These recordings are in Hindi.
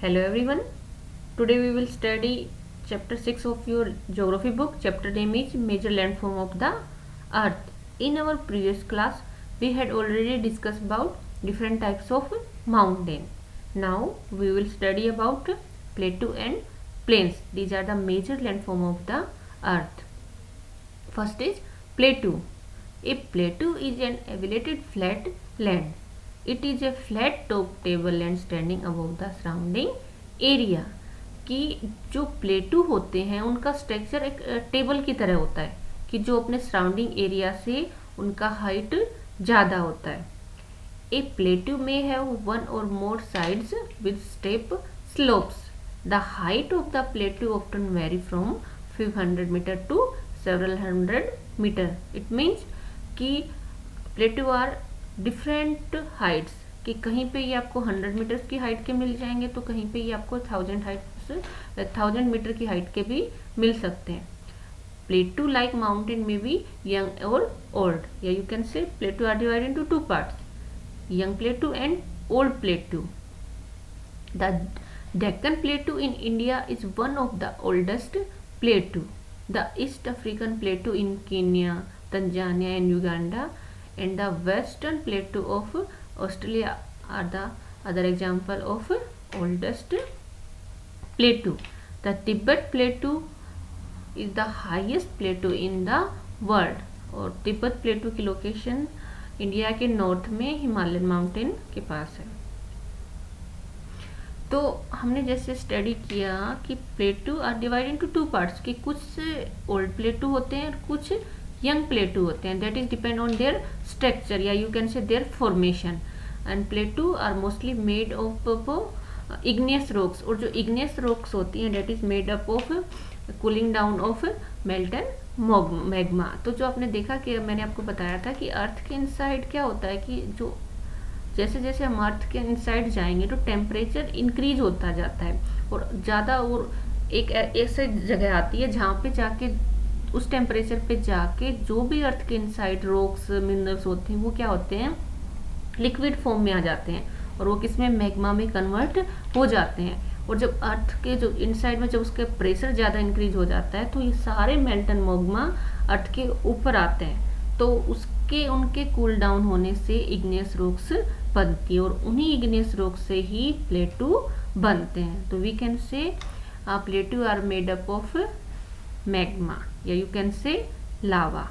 Hello everyone. Today we will study chapter 6 of your geography book. Chapter name is Major Landform of the Earth. In our previous class we had already discussed about different types of mountain. Now we will study about plateau and plains. These are the major landform of the earth. First is plateau. A plateau is an elevated flat land. It is a flat top table land standing above the surrounding area. कि जो प्लेटू होते हैं उनका स्ट्रक्चर एक टेबल की तरह होता है कि जो अपने सराउंडिंग एरिया से उनका हाइट ज़्यादा होता है. ए प्लेटू में have one or more sides with steep slopes. The height of the plateau often vary from 500 meter to several hundred meter. It means कि प्लेटू आर डिफरेंट हाइट्स कि कहीं पे ये आपको 100 मीटर्स की हाइट के मिल जाएंगे तो कहीं पे ये आपको 1000 मीटर की हाइट के भी मिल सकते हैं. प्लेटू लाइक माउंटेन में भी यंग और ओल्ड, या you can say plateau are divided into two parts, young plateau and old plateau. The Deccan plateau in India is one of the oldest plateau. The East African Plateau in Kenya, Tanzania and Uganda and the Western Plateau of Australia are the other example of oldest plateau. The Tibet Plateau is the highest plateau in the world. और तिब्बत प्लेटू की लोकेशन इंडिया के नॉर्थ में हिमालयन माउंटेन के पास है. तो हमने जैसे स्टडी किया कि plateau are divide into two parts कि कुछ ओल्ड प्लेटू होते हैं और कुछ यंग प्लेटू होते हैं. That is depend on their structure या you can say their formation. And plateau are mostly made of igneous rocks, और जो इग्नियस रॉक्स होती हैं that is made up of cooling down of molten magma. तो जो आपने देखा कि मैंने आपको बताया था कि अर्थ के इनसाइड क्या होता है कि जो जैसे जैसे हम अर्थ के इनसाइड जाएंगे तो टेम्परेचर इंक्रीज होता जाता है और ज़्यादा, और एक ऐसे जगह आती है जहाँ पे जाके उस टेम्परेचर पे जाके जो भी अर्थ के इनसाइड रॉक्स मिनरल्स होते हैं वो क्या होते हैं, लिक्विड फॉर्म में आ जाते हैं और वो किसमें, मैग्मा में कन्वर्ट हो जाते हैं. और जब अर्थ के जो इनसाइड में जब उसका प्रेशर ज़्यादा इंक्रीज हो जाता है तो ये सारे मेल्टन मैग्मा अर्थ के ऊपर आते हैं. तो उसके उनके कूल डाउन होने से इग्नियस रॉक्स बनती है और उन्हीं इग्नियस रॉक से ही प्लेटू बनते हैं. तो we can say plateau are made up of magma या you can say lava.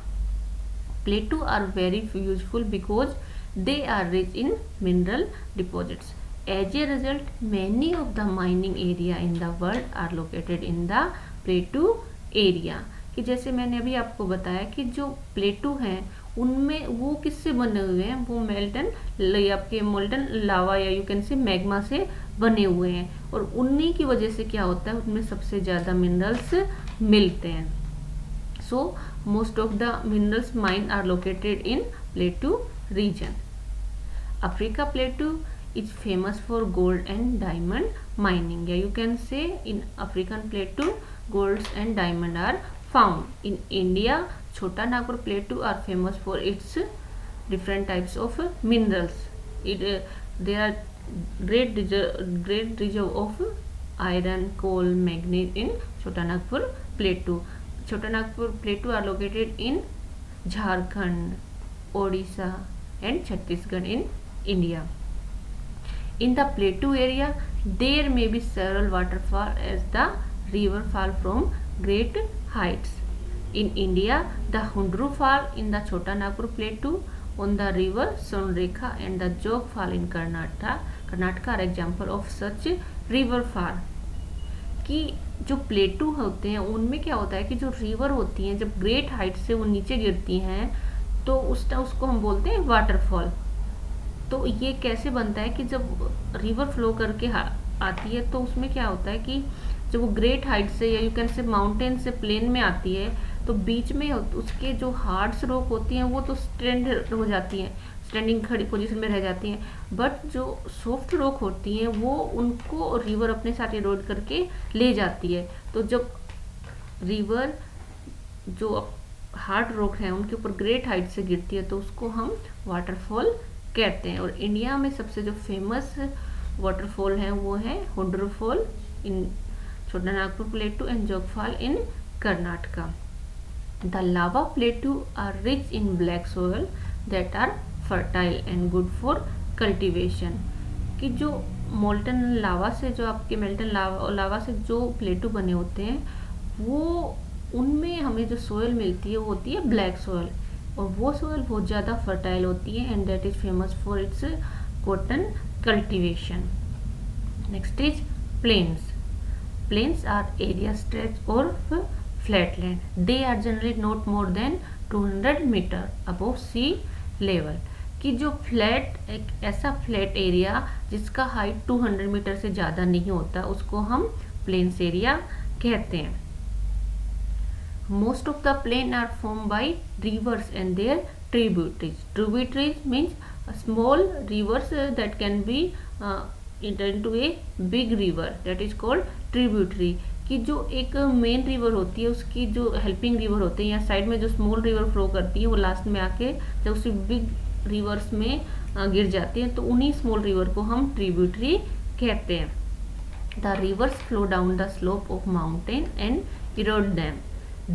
Plateau are very useful because they are rich in mineral deposits. As a result many of the mining area in the world are located in the plateau area. कि जैसे मैंने अभी आपको बताया कि जो प्लेटू हैं उनमें वो किससे बने हुए हैं, वो आपके मोल्टन लावा या यू कैन से मैग्मा से बने हुए हैं और उन्हीं की वजह से क्या होता है उनमें सबसे ज़्यादा मिनरल्स मिलते हैं. So most of the minerals mine are located in plateau region. Africa plateau is famous for gold and diamond mining, या you can say in African plateau gold and diamond are found. In India, Chota Nagpur Plateau are famous for its different types of minerals. There are great reserve of iron, coal, manganese in Chota Nagpur Plateau. Chota Nagpur Plateau are located in Jharkhand, Odisha and Chhattisgarh in India. In the plateau area, there may be several waterfalls as the river fall from great heights. In India, the Hundru Fall in the Chota Nagpur Plateau on the river Sonrekha and the Jog Fall in Karnataka are example of such river fall. कि जो प्लेटू होते हैं उनमें क्या होता है कि जो रिवर होती हैं जब ग्रेट हाइट से वो नीचे गिरती हैं तो उसको हम बोलते हैं वाटरफॉल. तो ये कैसे बनता है कि जब रिवर फ्लो करके आती है तो उसमें क्या होता है कि जब वो ग्रेट हाइट से या यू कैन से माउंटेन से प्लेन में आती है तो बीच में उसके जो हार्ड रॉक होती हैं वो तो स्टैंड हो जाती हैं, स्टैंडिंग खड़ी पोजीशन में रह जाती हैं. बट जो सॉफ्ट रॉक होती हैं वो उनको रिवर अपने साथ इरोड करके ले जाती है. तो जब रिवर जो हार्ड रॉक है उनके ऊपर ग्रेट हाइट से गिरती है तो उसको हम वाटरफॉल कहते हैं. और इंडिया में सबसे जो फेमस वाटरफॉल हैं वो हैं Hundru fall in Chhota Nagpur plateau and Jog fall in Karnataka. The lava plateau are rich in black soil that are fertile and good for cultivation. कि जो मोल्टन लावा से जो आपके मेल्टन लावा से जो प्लेटू बने होते हैं वो उनमें हमें जो सोयल मिलती है वो होती है ब्लैक सोयल, और वो सोयल बहुत ज़्यादा फर्टाइल होती है and that is famous for its cotton cultivation. Next is plains. Plains are area stretch or flatland. They are generally not more than 200 meter above sea level. कि जो फ्लैट एक ऐसा फ्लैट एरिया जिसका हाइट 200 मीटर से ज़्यादा नहीं होता उसको हम प्लेन्स एरिया कहते हैं। Most of the plain are formed by rivers and their tributaries. Tributaries means small rivers that can be into a big river that is called tributary। कि जो एक मेन रिवर होती है उसकी जो हेल्पिंग रिवर होती है या साइड में जो स्मॉल रिवर फ्लो करती है वो लास्ट में आके जब उसी बिग रिवर्स में गिर जाती हैं तो उन्हीं स्मॉल रिवर को हम ट्रिब्यूटरी कहते हैं। The reverse flow down the slope of mountain and Erode them.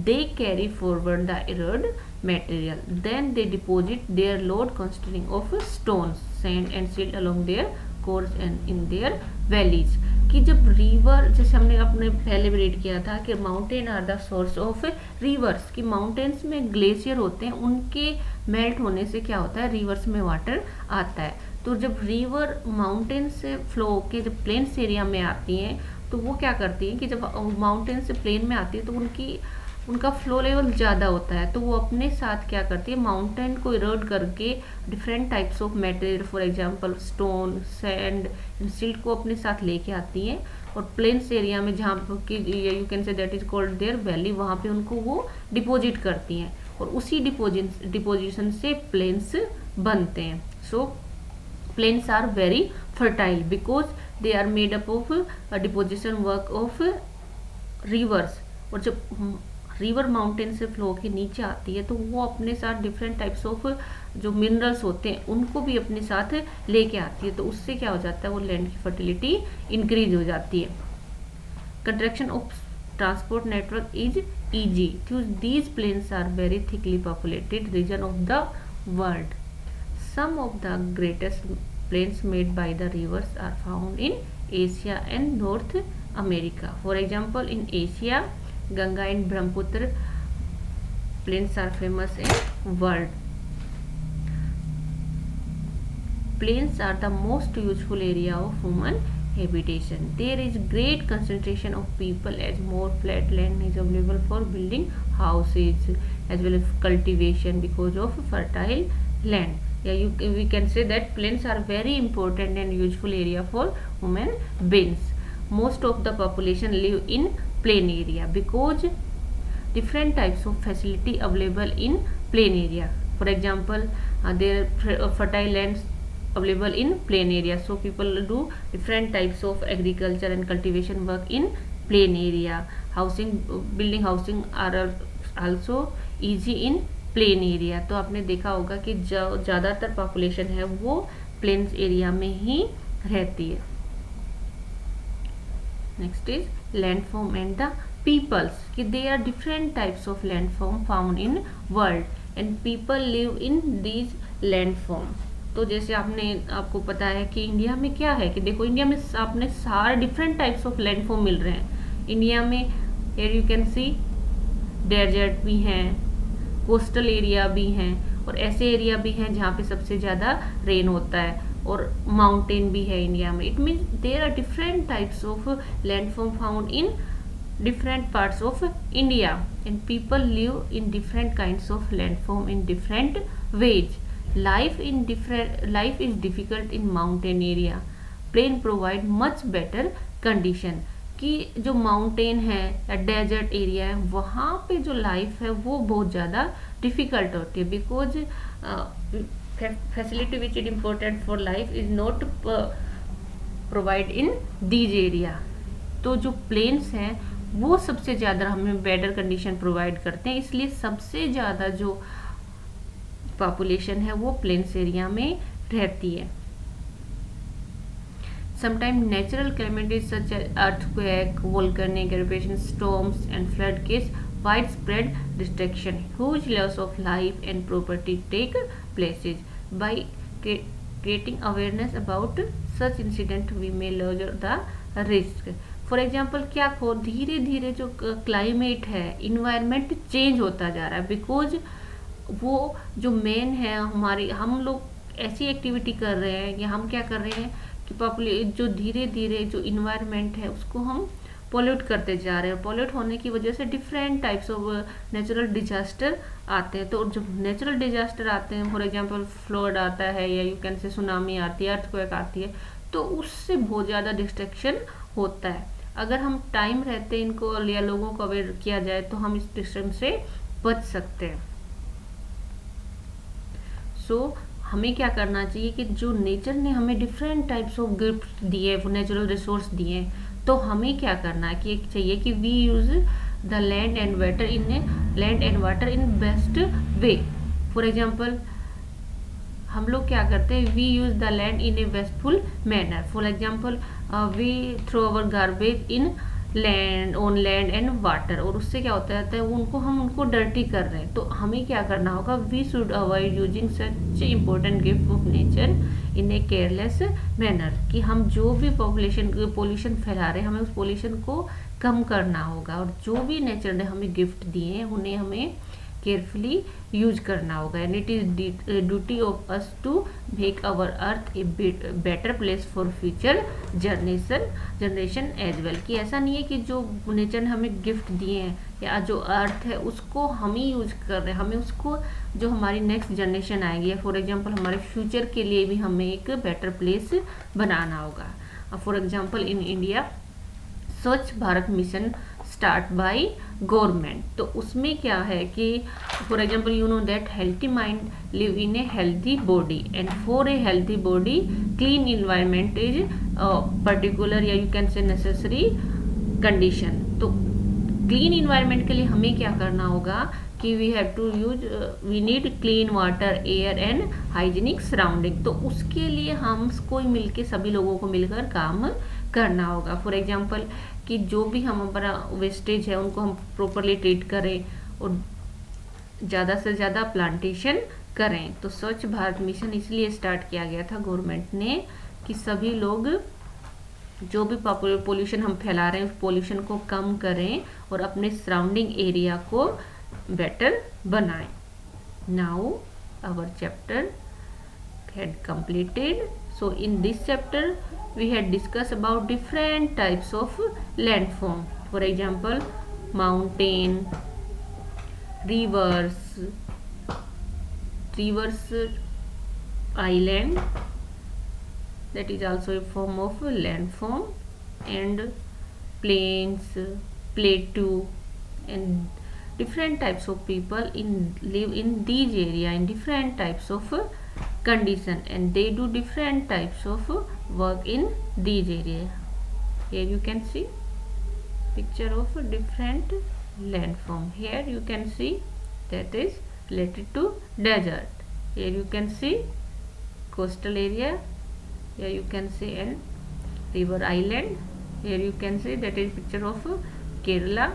They carry forward the eroded material. Then they deposit their load consisting of stones, sand and silt along their course and in their valleys। कि जब रिवर जैसे हमने अपने पहले भी रीड किया था कि mountain are the source of rivers, कि माउंटेन्स में ग्लेशियर होते हैं उनके मेल्ट होने से क्या होता है रिवर्स में वाटर आता है। तो जब रिवर माउंटेन से फ्लो होके जब प्लेन्स एरिया में आती हैं तो वो क्या करती हैं कि जब माउंटेन से प्लेन में आती है तो उनका फ्लो लेवल ज़्यादा होता है तो वो अपने साथ क्या करती है माउंटेन को इरोड करके different types of material for example stone sand silt को अपने साथ लेके आती हैं और प्लेन्स एरिया में जहाँ की you can say that is called there valley वहाँ पे उनको वो डिपॉजिट करती हैं और उसी डिपोजिशन से प्लेन्स बनते हैं। So plains are very fertile because they are made up of deposition work of rivers. और जब रिवर माउंटेन से फ्लो के नीचे आती है तो वो अपने साथ डिफरेंट टाइप्स ऑफ जो मिनरल्स होते हैं उनको भी अपने साथ लेके आती है तो उससे क्या हो जाता है वो लैंड की फर्टिलिटी इंक्रीज हो जाती है। Construction of transport network is easy क्यों these plains are very thickly populated region of the world. Some of the greatest plains made by the rivers are found in Asia and North America. For example in Asia Ganga and Brahmaputra plains are famous in world. Plains are the most useful area of human habitation. There is great concentration of people as more flat land is available for building houses as well as cultivation because of fertile land. Yeah, we can say that plains are very important and useful area for human beings. Most of the population live in plain area because different types of facility available in plain area. For example, there are fertile lands available in plain area, so people do different types of agriculture and cultivation work in plain area. Building housing are also easy in plain area। तो आपने देखा होगा कि जो ज़्यादातर पॉपुलेशन है वो प्लेन्स एरिया में ही रहती है। Next is landform and the peoples कि they are different types of landform found in world and people live in these landform. तो जैसे आपको पता है कि इंडिया में क्या है कि देखो इंडिया में आपने सारे डिफरेंट टाइप्स ऑफ लैंडफॉर्म मिल रहे हैं। इंडिया में here you can see desert भी हैं, कोस्टल एरिया भी हैं और ऐसे एरिया भी हैं जहाँ पे सबसे ज़्यादा रेन होता है और माउंटेन भी है इंडिया में। It means there are different types of landform found in different parts of India and people live in different kinds of landform in different ways. Life is difficult in mountain area. Plain provide much better condition कि जो माउंटेन है या डेजर्ट एरिया है वहाँ पे जो लाइफ है वो बहुत ज़्यादा डिफ़िकल्ट होती है because facility which is important for life is not provide in these area. तो जो प्लेन्स हैं वो सबसे ज़्यादा हमें बेटर कंडीशन प्रोवाइड करते हैं, इसलिए सबसे ज़्यादा जो पॉपुलेशन है वो प्लेन्स एरिया में रहती है। Sometimes natural calamities such as earthquake, volcanic eruption, storms, and flood cause widespread destruction. Huge loss of life and property take places. By creating awareness about such incident, we may lower the risk. For example क्या हो, धीरे धीरे जो क्लाइमेट है, इन्वायरमेंट चेंज होता जा रहा है, बिकॉज वो जो मेन है हमारी, हम लोग ऐसी एक्टिविटी कर रहे हैं या हम क्या कर रहे हैं कि जो धीरे धीरे जो इन्वायरमेंट है उसको हम पॉल्यूट करते जा रहे हैं. पॉल्यूट होने की वजह से different types of natural disaster आते हैं. तो जब नेचुरल डिजास्टर आते हैं, फॉर एग्जांपल फ्लड आता है या यू कैन से सुनामी आती है, अर्थक्वेक आती है, तो उससे बहुत ज़्यादा डिस्ट्रक्शन होता है. अगर हम टाइम रहते इनको या लोगों को अवेयर किया जाए तो हम इस डिस्ट्रक्शन से बच सकते हैं. सो हमें क्या करना चाहिए कि जो नेचर ने हमें डिफरेंट टाइप्स ऑफ गिफ्ट दिए, नेचुरल रिसोर्स दिए, तो हमें क्या करना है कि चाहिए कि we use the land and water in best way. For example हम लोग क्या करते हैं, we use the land in a wasteful manner. For example we throw our garbage in on land and water, और उससे क्या होता है हम उनको डर्टी कर रहे हैं. तो हमें क्या करना होगा, we should avoid using such important gift of nature in a careless manner. कि हम जो भी पोल्यूशन फैला रहे हैं, हमें उस पोल्यूशन को कम करना होगा, और जो भी नेचर ने हमें गिफ्ट दिए हैं उन्हें हमें केयरफुली यूज करना होगा. And it is duty of us to make our earth a better place for future generation as well. कि ऐसा नहीं है कि जो नेचर ने हमें गिफ्ट दिए हैं या जो अर्थ है उसको हम ही यूज कर रहे हैं, हमें उसको जो हमारी नेक्स्ट जनरेशन आएगी या फॉर एग्जांपल हमारे फ्यूचर के लिए भी हमें एक बेटर प्लेस बनाना होगा. For example in India Swachh Bharat mission start by government. तो उसमें क्या है कि for example you know that healthy mind live in a healthy body, and for a healthy body clean environment is particular या you can say necessary condition. तो क्लीन इन्वायरमेंट के लिए हमें क्या करना होगा कि we need clean water, air and hygienic surrounding. तो उसके लिए हम सभी लोगों को मिलकर काम करना होगा. फॉर एग्जाम्पल कि जो भी हम हमारा वेस्टेज है उनको हम प्रॉपरली ट्रीट करें और ज़्यादा से ज़्यादा प्लांटेशन करें. तो स्वच्छ भारत मिशन इसलिए स्टार्ट किया गया था गवर्नमेंट ने कि सभी लोग जो भी पोल्यूशन हम फैला रहे हैं उस पोल्यूशन को कम करें और अपने सराउंडिंग एरिया को बेटर बनाएं. Now our chapter had completed. So in this chapter we had discussed about different types of landform. For example, mountain, rivers, island, that is also a form of landform, and plains, plateau, and different types of people live in these area in different types of condition, and they do different types of work in these area. Here you can see picture of different landform. Here you can see that is related to desert. Here you can see coastal area. Here you can see an river island. Here you can see that is picture of Kerala.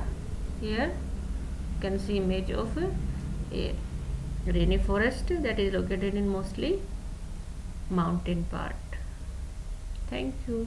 Here you can see image of a rainy forest that is located in mostly mountain part. Thank you.